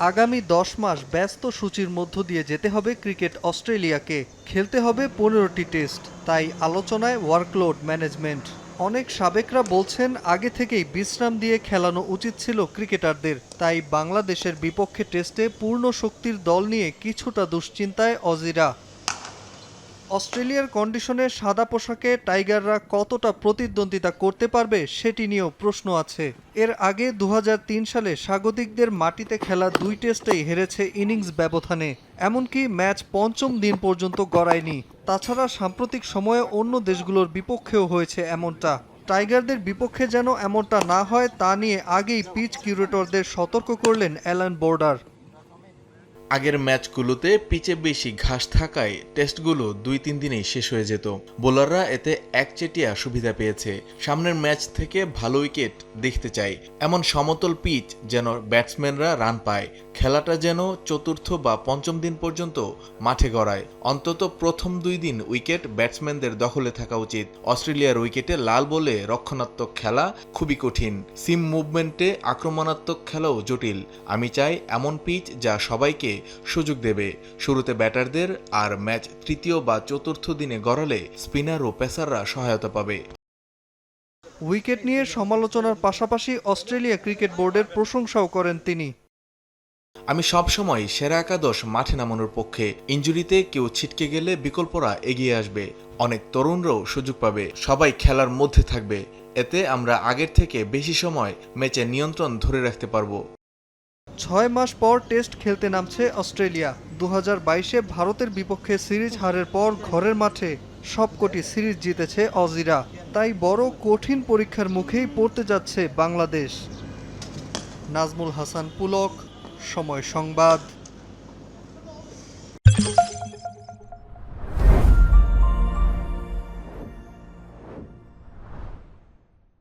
আগামী ১০ মাস ব্যস্ত সূচির মধ্য দিয়ে যেতে হবে ক্রিকেট অস্ট্রেলিয়াকে। খেলতে হবে ১৫টি টেস্ট, তাই আলোচনায় ওয়ার্কলোড ম্যানেজমেন্ট। অনেক সাবেকরা বলছেন আগে থেকেই বিশ্রাম দিয়ে খেলানো উচিত ছিল ক্রিকেটারদের। তাই বাংলাদেশের বিপক্ষে টেস্টে পূর্ণ শক্তির দল নিয়ে কিছুটা দুশ্চিন্তায় অজিরা। অস্ট্রেলিয়ার কন্ডিশনে সাদা পোশাকে টাইগাররা কতটা প্রতিদ্বন্দ্বিতা করতে পারবে সেটি নিয়েও প্রশ্ন আছে। এর আগে ২০০৩ সালে স্বাগতিকদের মাটিতে খেলা ২ টেস্টেই হেরেছে ইনিংস ব্যবধানে, এমনকি ম্যাচ পঞ্চম দিন পর্যন্ত গড়ায়নি। তাছাড়া সাম্প্রতিক সময়ে অন্য দেশগুলোর বিপক্ষেও হয়েছে এমনটা। টাইগারদের বিপক্ষে যেন এমনটা না হয় তা নিয়ে আগেই পিচ কিউরেটরদের সতর্ক করলেন অ্যালান বোর্ডার। আগের ম্যাচগুলোতে পিচে বেশি ঘাস থাকায় টেস্টগুলো ২-৩ দিনেই শেষ হয়ে যেত। বোলাররা এতে একচেটিয়া সুবিধা পেয়েছে। সামনের ম্যাচ থেকে ভালো উইকেট দেখতে চাই, এমন সমতল পিচ যেন ব্যাটসম্যানরা রান পায়। খেলাটা যেন চতুর্থ বা পঞ্চম দিন পর্যন্ত মাঠে গড়ায়। অন্তত প্রথম ২ দিন উইকেট ব্যাটসম্যানদের দখলে থাকা উচিত। অস্ট্রেলিয়ার উইকেটে লাল বলে রক্ষণাত্মক খেলা খুবই কঠিন, সিম মুভমেন্টে আক্রমণাত্মক খেলাও জটিল। আমি চাই এমন পিচ যা সবাইকে সুযোগ দেবে। শুরুতে ব্যাটারদের, আর ম্যাচ তৃতীয় বা চতুর্থ দিনে গড়ালে স্পিনার ও পেসাররা সহায়তা পাবে। উইকেট নিয়ে সমালোচনার পাশাপাশি অস্ট্রেলিয়া ক্রিকেট বোর্ডের প্রশংসাও করেন তিনি। আমি সবসময় সেরা একাদশ মাঠে নামানোর পক্ষে। ইনজুরিতে কেউ ছিটকে গেলে বিকল্পরা এগিয়ে আসবে, অনেক তরুণরাও সুযোগ পাবে। সবাই খেলার মধ্যে থাকবে, এতে আমরা আগের থেকে বেশি সময় ম্যাচে নিয়ন্ত্রণ ধরে রাখতে পারবো। ৬ মাস পর টেস্ট খেলতে নামছে অস্ট্রেলিয়া। ২০২২-এ ভারতের বিপক্ষে সিরিজ হারের পর ঘরের মাঠে সবকটি সিরিজ জিতেছে অজিরা। তাই বড় কঠিন পরীক্ষার মুখেই পড়তে যাচ্ছে বাংলাদেশ। নাজমুল হাসান পুলক, সময় সংবাদ।